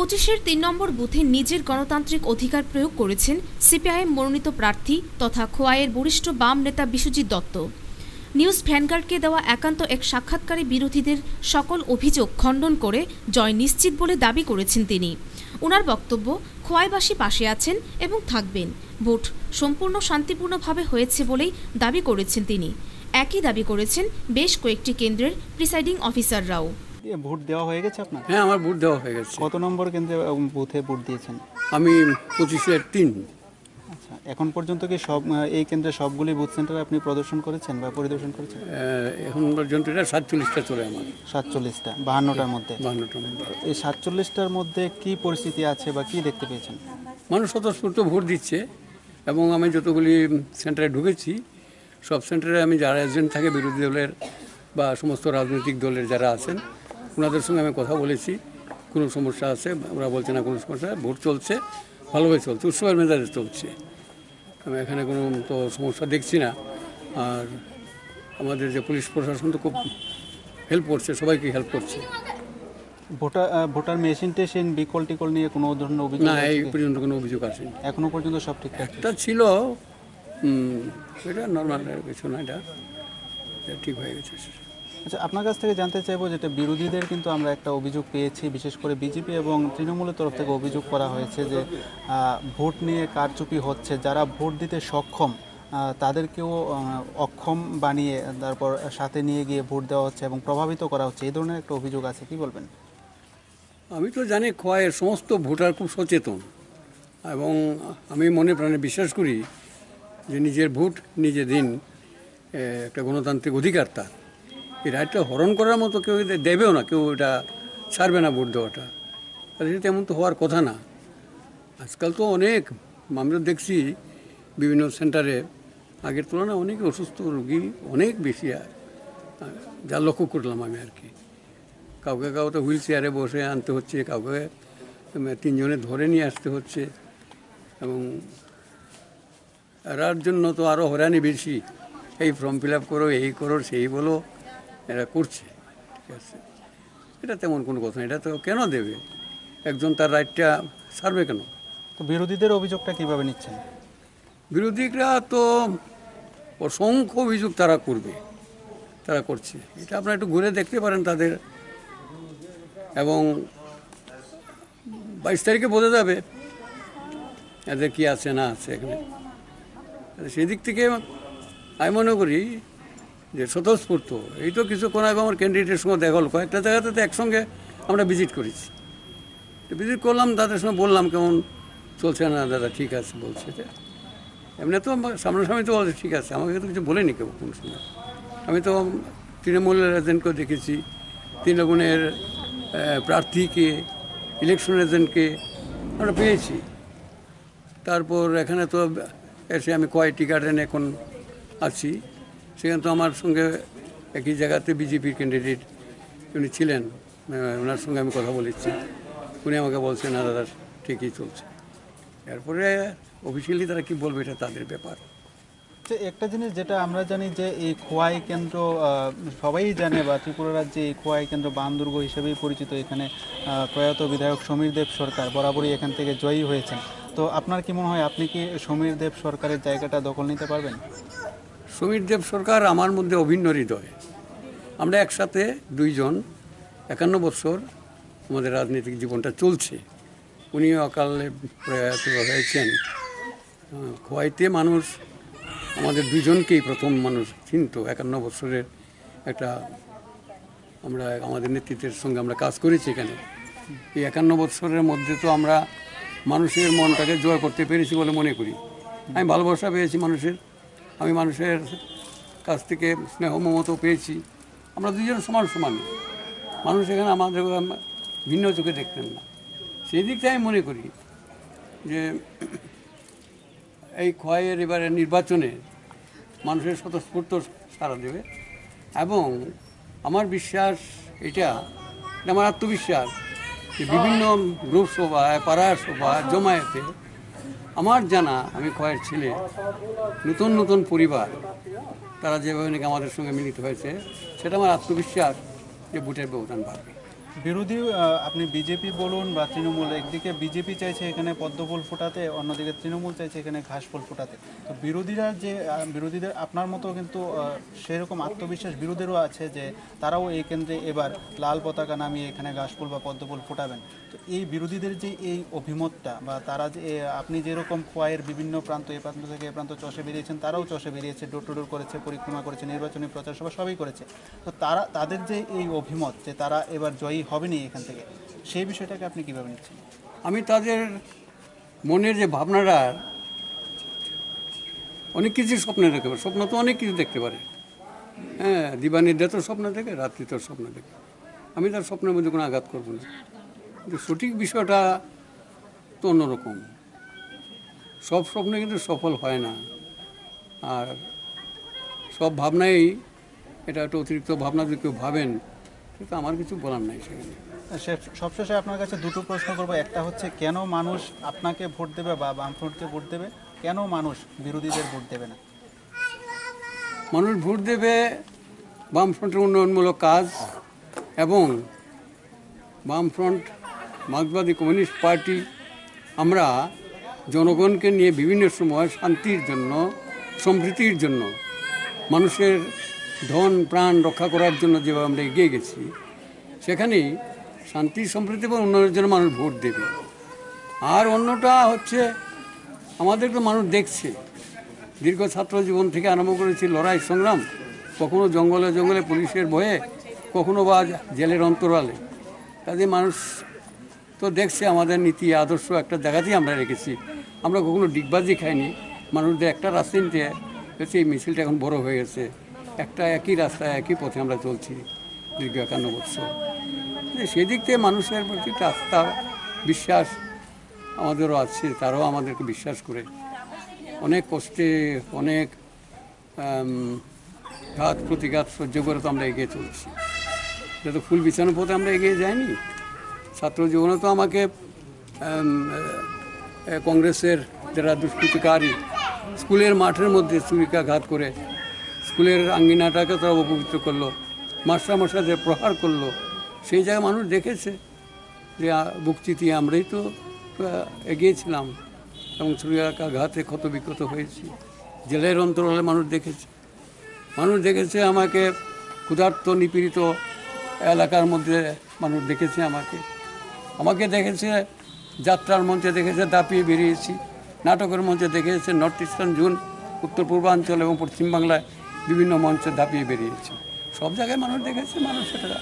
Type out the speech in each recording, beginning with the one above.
25-এর 3 নম্বর বুথে নিজের গণতান্ত্রিক অধিকার প্রয়োগ করেছেন সিপিআইএম মনোনীত প্রার্থী তথা খোয়াইয়ের বরিষ্ঠ বাম নেতা বিশ্বজিৎ দত্ত। নিউজ ভ্যানগার্ডকে দেওয়া একান্ত এক সাক্ষাৎকারে বিরোধীদের সকল অভিযোগ খণ্ডন করে জয় নিশ্চিত বলে দাবি করেছেন তিনি। ওনার বক্তব্য, খোয়াইবাসী পাশে আছেন এবং থাকবেন। ভোট সম্পূর্ণ শান্তিপূর্ণভাবে হয়েছে বলেই দাবি করেছেন তিনি। একই দাবি করেছেন বেশ কয়েকটি কেন্দ্রের প্রিসাইডিং অফিসাররাও। ভোট দেওয়া হয়ে গেছে আপনার? হ্যাঁ, আমার ভোট দেওয়া হয়ে গেছে। কত নম্বর কেন্দ্রে বুথে ভোট দিয়েছেন? আমি 25-এর 3। আচ্ছা, এখন পর্যন্ত কি সব এই কেন্দ্রে সবগুলি বুথ সেন্টারে আপনি প্রদর্শন করেছেন বা পরিদর্শন করেছেন? এখন পর্যন্ত এটা 47টা চলে আমার। 47টা, 52টার মধ্যে। 52টার মধ্যে। এই 47টার মধ্যে কি পরিস্থিতি আছে বা কি দেখতে পেয়েছেন? মানুষ স্বতঃস্ফূর্ত ভোট দিচ্ছে এবং আমি যতগুলি সেন্টারে ঢুকেছি সব সেন্টারে আমি যারা এজেন্ট থাকে বিরোধী দলের বা সমস্ত রাজনৈতিক দলের যারা আছেন ওনাদের সঙ্গে আমি কথা বলেছি। কোনো সমস্যা আছে ওরা বলছে না কোনো সমস্যা, ভোট চলছে ভালোভাবে চলছে, উৎসবের মেজাজে চলছে। আমি এখানে কোনো তো সমস্যা দেখছি না। আর আমাদের যে পুলিশ প্রশাসন তো খুব হেল্প করছে, সবাইকে হেল্প করছে। ভোটার মেশিন টেশিন বিকল টিকল নিয়ে কোনো ধরনের অভিযোগ? না, এই পর্যন্ত কোনো অভিযোগ আসেনি। এখনো পর্যন্ত সব ঠিকঠাক? এটা ছিল, এটা নর্মাল কিছু না, এটা ঠিক হয়ে গেছে। আচ্ছা, আপনার কাছ থেকে জানতে চাইবো, যেটা বিরোধীদের কিন্তু আমরা একটা অভিযোগ পেয়েছি, বিশেষ করে বিজেপি এবং তৃণমূলের তরফ থেকে অভিযোগ করা হয়েছে যে ভোট নিয়ে কারচুপি হচ্ছে, যারা ভোট দিতে সক্ষম তাদেরকেও অক্ষম বানিয়ে তারপর সাথে নিয়ে গিয়ে ভোট দেওয়া হচ্ছে এবং প্রভাবিত করা হচ্ছে, এই ধরনের একটা অভিযোগ আছে, কি বলবেন? আমি তো জানি খোয়াইয়ের সমস্ত ভোটার খুব সচেতন এবং আমি মনে প্রাণে বিশ্বাস করি যে নিজের ভোট নিজে দিন, একটা গণতান্ত্রিক অধিকার তার। এই রাইটটা হরণ করার মতো কেউ দেবেও না, কেউ এটা ছাড়বে না ভোট দেওয়াটা। তাহলে তেমন তো হওয়ার কথা না। আজকাল তো অনেক, আমরা দেখছি বিভিন্ন সেন্টারে আগের তুলনায় অনেক অসুস্থ রোগী অনেক বেশি, যা লক্ষ্য করলাম আমি আর কি। কাউকে কাউকে হুইল চেয়ারে বসে আনতে হচ্ছে, কাউকে 3 জনে ধরে নিয়ে আসতে হচ্ছে এবং এরার জন্য তো আরও হয়রানি বেশি। এই ফর্ম ফিল আপ করো, এই করো, সেই বলো, এরা করছে। ঠিক আছে, এটা তেমন কোনো কথা না। এটা তো কেন দেবে, একজন তার রাইটটা ছাড়বে কেন? তো বিরোধীদের অভিযোগটা কিভাবে নিচ্ছেন? বিরোধীরা তো অসংখ্য অভিযোগ তারা করবে, তারা করছে। এটা আপনারা একটু ঘুরে দেখতে পারেন তাদের, এবং 22 তারিখে বোঝা যাবে এদের কি আছে না আছে এখানে। সেই দিক থেকে আমি মনে করি যে স্বতঃস্ফূর্ত। এই তো কিছুক্ষণ আগে আমার ক্যান্ডিডেটের সঙ্গে দেখা হলো, কয়েকটা জায়গাতে তো একসঙ্গে আমরা ভিজিট করেছি। ভিজিট করলাম, তাদের সঙ্গে বললাম কেমন চলছে না দাদা, ঠিক আছে বলছে। এমনি তো সামনাসামনি তো বলছে ঠিক আছে, আমাকে তো কিছু বলেনি কেউ কোনো সময়। আমি তো তৃণমূলের এজেন্টকেও দেখেছি, তৃণমূলের প্রার্থীকে, ইলেকশন এজেন্টকে আমরা পেয়েছি। তারপর এখানে তো এসে আমি কয়েকটি গার্ডেন এখন আছি, সেখানে তো আমার সঙ্গে একই জায়গাতে বিজেপির ক্যান্ডিডেট উনি ছিলেন, ওনার সঙ্গে আমি কথা বলেছি। উনি আমাকে বলছেন না দাদা ঠিকই চলছে। এরপরে অফিসিয়ালি তারা কি বলবে এটা তাদের ব্যাপার। একটা জিনিস যেটা আমরা জানি যে এই খোয়াই কেন্দ্র সবাই জানে, বা ত্রিপুরা রাজ্যে এই খোয়াই কেন্দ্র বানদুর্গ হিসেবেই পরিচিত। এখানে প্রয়াত বিধায়ক সমীর দেব সরকার বরাবরই এখান থেকে জয়ী হয়েছেন। তো আপনার কি মনে হয়, আপনি কি সমীর দেব সরকারের জায়গাটা দখল নিতে পারবেন? সমীর দেব সরকার আমার মধ্যে অভিন্ন হৃদয়। আমরা একসাথে 2 জন 51 বছর আমাদের রাজনৈতিক জীবনটা চলছে। উনি অকালে প্রয়াত হয়েছেন। খোয়াইতে মানুষ আমাদের 2 জনকেই প্রথম মানুষ চিনত। 51 বছরের একটা আমরা আমাদের নেতৃত্বের সঙ্গে আমরা কাজ করেছি এখানে। এই 51 বছরের মধ্যে তো আমরা মানুষের মনটাকে জয় করতে পেরেছি বলে মনে করি। আমি ভালোবাসা পেয়েছি মানুষের, আমি মানুষের কাছ থেকে স্নেহ মমতা পেয়েছি। আমরা 2 জন সমান সমান। মানুষ এখানে আমাদের ভিন্ন চোখে দেখতেন না। সেই দিক থেকে আমি মনে করি যে এই খোয়াইয়ের এবারে নির্বাচনে মানুষের স্বতঃস্ফূর্ত সাড়া দেবে। এবং আমার বিশ্বাস, এটা আমার আত্মবিশ্বাস যে বিভিন্ন গ্রুপ সভায়, পাড়া সভায়, জমায়েতে আমার জানা, আমি খোয়াইয়ের ছেলে, নতুন নতুন পরিবার তারা যেভাবে নাকি আমাদের সঙ্গে মিলিত হয়েছে, সেটা আমার আত্মবিশ্বাস যে ভোটের ব্যবধান বাড়বে। বিরোধী আপনি বিজেপি বলুন বা তৃণমূল, একদিকে বিজেপি চাইছে এখানে পদ্মফুল ফোটাতে, অন্যদিকে তৃণমূল চাইছে এখানে ঘাসফুল ফোটাতে। তো বিরোধীদের আপনার মতো কিন্তু সেরকম আত্মবিশ্বাস বিরোধীদেরও আছে যে তারাও এই কেন্দ্রে এবার লাল পতাকা নামিয়ে এখানে ঘাসফুল বা পদ্মফুল ফোটাবেন। তো এই বিরোধীদের যে এই অভিমতটা বা তারা যে আপনি যেরকম খোয়াইয়ের বিভিন্ন প্রান্ত, এ প্রান্ত থেকে এ প্রান্ত চষে বেরিয়েছেন, তারাও চষে বেরিয়েছে, ডোর টু ডোর করেছে, পরিক্রমা করেছে, নির্বাচনী প্রচার সভা সবই করেছে। তো তাদের যে এই অভিমত যে তারা এবার জয়ী হবেনি এখান থেকে, সেই বিষয়টাকে আপনি কীভাবে নিচ্ছেন? আমি তাদের মনের যে ভাবনাটা, অনেক কিছু স্বপ্নে দেখতে পারে, স্বপ্ন তো অনেক কিছু দেখতে পারে। হ্যাঁ, দিবানিদ্রা তো স্বপ্ন দেখে, রাত্রি তো স্বপ্ন দেখে। আমি তার স্বপ্নের মধ্যে কোনো আঘাত করবো না, কিন্তু সঠিক বিষয়টা তো অন্যরকম। সব স্বপ্নে কিন্তু সফল হয় না, আর সব ভাবনাই এটা একটা অতিরিক্ত ভাবনা যদি কেউ ভাবেন, সেটা আমার কিছু বলার নাই সেখানে। সবশেষে আপনার কাছে দুটো প্রশ্ন করবো। একটা হচ্ছে, কেন মানুষ আপনাকে ভোট দেবে বা বামফ্রন্টকে ভোট দেবে, কেন মানুষ বিরোধীদের ভোট দেবে না? মানুষ ভোট দেবে বামফ্রন্টের উন্নয়নমূলক কাজ এবং বামফ্রন্ট, মার্ক্সবাদী কমিউনিস্ট পার্টি। আমরা জনগণকে নিয়ে বিভিন্ন সময় শান্তির জন্য, সম্প্রীতির জন্য, মানুষের ধন প্রাণ রক্ষা করার জন্য যেভাবে আমরা এগিয়ে গেছি, সেখানেই শান্তি, সম্প্রীতি এবং উন্নয়নের জন্য মানুষ ভোট দেবে। আর অন্যটা হচ্ছে, আমাদের তো মানুষ দেখছে, দীর্ঘ ছাত্র জীবন থেকে আরম্ভ করেছি লড়াই সংগ্রাম, কখনো জঙ্গলে জঙ্গলে পুলিশের ভয়ে, কখনো বা জেলের অন্তরালে। কাজে মানুষ তো দেখছে আমাদের নীতি আদর্শ একটা জায়গাতেই আমরা রেখেছি। আমরা কখনো ডিগবাজি খাইনি। মানুষদের একটা রাস্তা নিতে হচ্ছে, এই মিছিলটা এখন বড় হয়ে গেছে, একটা একই রাস্তায় একই পথে আমরা চলছি দীর্ঘ 51 বছর। সেদিক থেকে মানুষের প্রতি একটা আস্থা, বিশ্বাস আমাদেরও আছে, তারাও আমাদেরকে বিশ্বাস করে। অনেক কষ্টে, অনেক ঘাত প্রতিঘাত সহ্য করে তো আমরা এগিয়ে চলছি। যত ফুল বিছানোর পথে আমরা এগিয়ে যাইনি। ছাত্র জীবনে তো আমাকে কংগ্রেসের যারা দুষ্কৃতিকারী স্কুলের মাঠের মধ্যে ছুরিকাঘাত করে স্কুলের আঙ্গিনাটাকে তারা অপবিত্র করলো, মাস্টারমশাইদের প্রহার করলো। সেই জায়গায় মানুষ দেখেছে যে বুক চিতিয়ে আমরাই তো এগিয়েছিলাম এবং ছুরিকাঘাতে ক্ষত বিক্ষত হয়েছি। জেলের অন্তরালে মানুষ দেখেছে আমাকে, ক্ষুধার্ত নিপীড়িত এলাকার মধ্যে মানুষ দেখেছে আমাকে দেখেছে, যাত্রার মঞ্চে দেখেছে, দাপিয়ে বেরিয়েছি, নাটকের মঞ্চে দেখেছে, নর্থ ইস্টার্ন জোন, উত্তর পূর্বাঞ্চল এবং পশ্চিমবাংলায় বিভিন্ন মঞ্চে দাপিয়ে বেরিয়েছে। সব জায়গায় মানুষ দেখেছে, মানুষ সেটা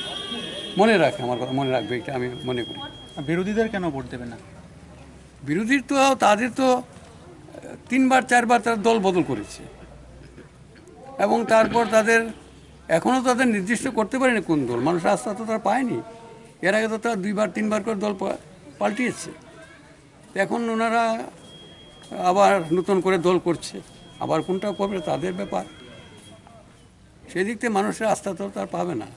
মনে রাখে, আমার কথা মনে রাখবে, এটা আমি মনে করি। বিরোধীদের কেন ভোট দেবে না? বিরোধীর তো তাদের তো 3বার 4বার তারা দল বদল করেছে এবং তারপর তাদের এখনও তাদের নির্দিষ্ট করতে পারেনি কোন দল। মানুষ রাস্তা তো তারা পায়নি। এর আগে তো তারা 2বার 3বার করে দল পাল্টিয়েছে। এখন ওনারা আবার নতুন করে দল করছে, আবার কোনটা করবে তাদের ব্যাপার। সেদিক থেকে মানুষের আস্থা তো তার পাবে না।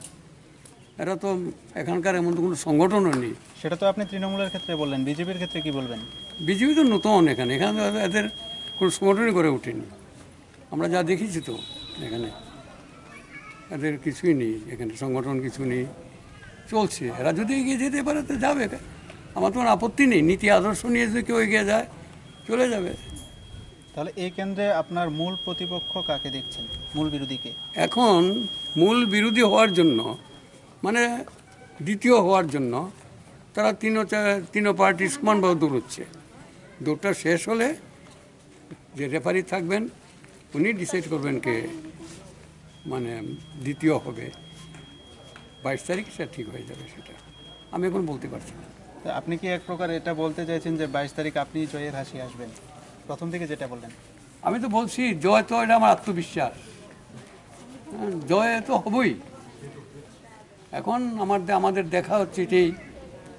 এরা তো এখানকার এমন তো কোনো সংগঠনও নেই। সেটা তো আপনি তৃণমূলের ক্ষেত্রে বললেন, বিজেপির ক্ষেত্রে কি বলবেন? বিজেপি তো নতুন, এখানে এদের কোনো সংগঠনই করে ওঠেনি। আমরা যা দেখেছি তো এখানে এদের কিছুই নেই, এখানে সংগঠন কিছু নেই, চলছে। এরা যদি এগিয়ে যেতে পারে তো যাবে, আমার তো আপত্তি নেই। নীতি আদর্শ নিয়ে যদি কেউ এগিয়ে যায় চলে যাবে। তাহলে এই কেন্দ্রে আপনার মূল প্রতিপক্ষ কাকে দেখছেন, মূল বিরোধীকে? এখন মূল বিরোধী হওয়ার জন্য, মানে দ্বিতীয় হওয়ার জন্য তারা তিনও পার্টি সমানভাবে দৌড়চ্ছে। দৌড়টা শেষ হলে যে রেফারি থাকবেন উনি ডিসাইড করবেন কে মানে দ্বিতীয় হবে। 22 তারিখ সেটা ঠিক হয়ে যাবে, সেটা আমি এখন বলতে পারছি না। আপনি কি এক প্রকার এটা বলতে চাইছেন যে 22 তারিখ আপনি জয়ের হাসি আসবেন, প্রথম থেকে যেটা বললেন? আমি তো বলছি জয় তো এটা আমার আত্মবিশ্বাস, জয় তো হবই। এখন আমাদের দেখা হচ্ছে এটাই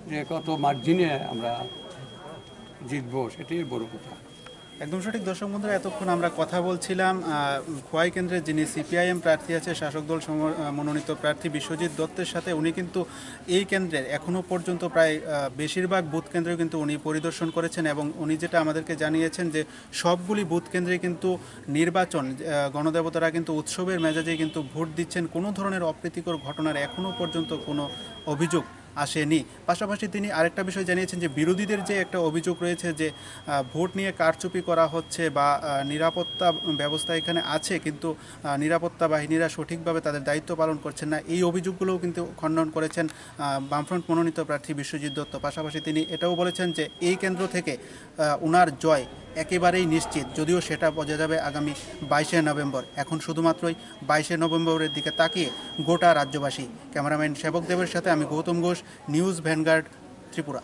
যে কত মার্জিনে আমরা জিতবো, সেটাই বড় কথা। একদম সঠিক। দর্শক বন্ধুরা, এতক্ষণ আমরা কথা বলছিলাম খোয়াই কেন্দ্রে যিনি সিপিআইএম প্রার্থী আছে, শাসক দল মনোনীত প্রার্থী বিশ্বজিৎ দত্তের সাথে। উনি কিন্তু এই কেন্দ্রের এখনও পর্যন্ত প্রায় বেশিরভাগ বুথ কেন্দ্রে কিন্তু উনি পরিদর্শন করেছেন এবং উনি যেটা আমাদেরকে জানিয়েছেন যে সবগুলি বুথ কেন্দ্রে কিন্তু নির্বাচন, গণদেবতারা কিন্তু উৎসবের মেজাজে কিন্তু ভোট দিচ্ছেন। কোনো ধরনের অপ্রীতিকর ঘটনার এখনও পর্যন্ত কোনো অভিযোগ আসেনি। পাশাপাশি তিনি আরেকটা বিষয় জানিয়েছেন যে বিরোধীদের যে একটা অভিযোগ রয়েছে যে ভোট নিয়ে কারচুপি করা হচ্ছে বা নিরাপত্তা ব্যবস্থা এখানে আছে কিন্তু নিরাপত্তা বাহিনীরা সঠিকভাবে তাদের দায়িত্ব পালন করছেন না, এই অভিযোগগুলোও কিন্তু খণ্ডন করেছেন বামফ্রন্ট মনোনীত প্রার্থী বিশ্বজিৎ দত্ত। পাশাপাশি তিনি এটাও বলেছেন যে এই কেন্দ্র থেকে ওনার জয় একেবারেই নিশ্চিত, যদিও সেটা বোঝা যাবে আগামী 22শে নভেম্বর। এখন শুধুমাত্রই 22শে নভেম্বরের দিকে তাকিয়ে গোটা রাজ্যবাসী। ক্যামেরাম্যান সেবক দেবের সাথে আমি গৌতম ঘোষ, নিউজ ভ্যানগার্ড, ত্রিপুরা।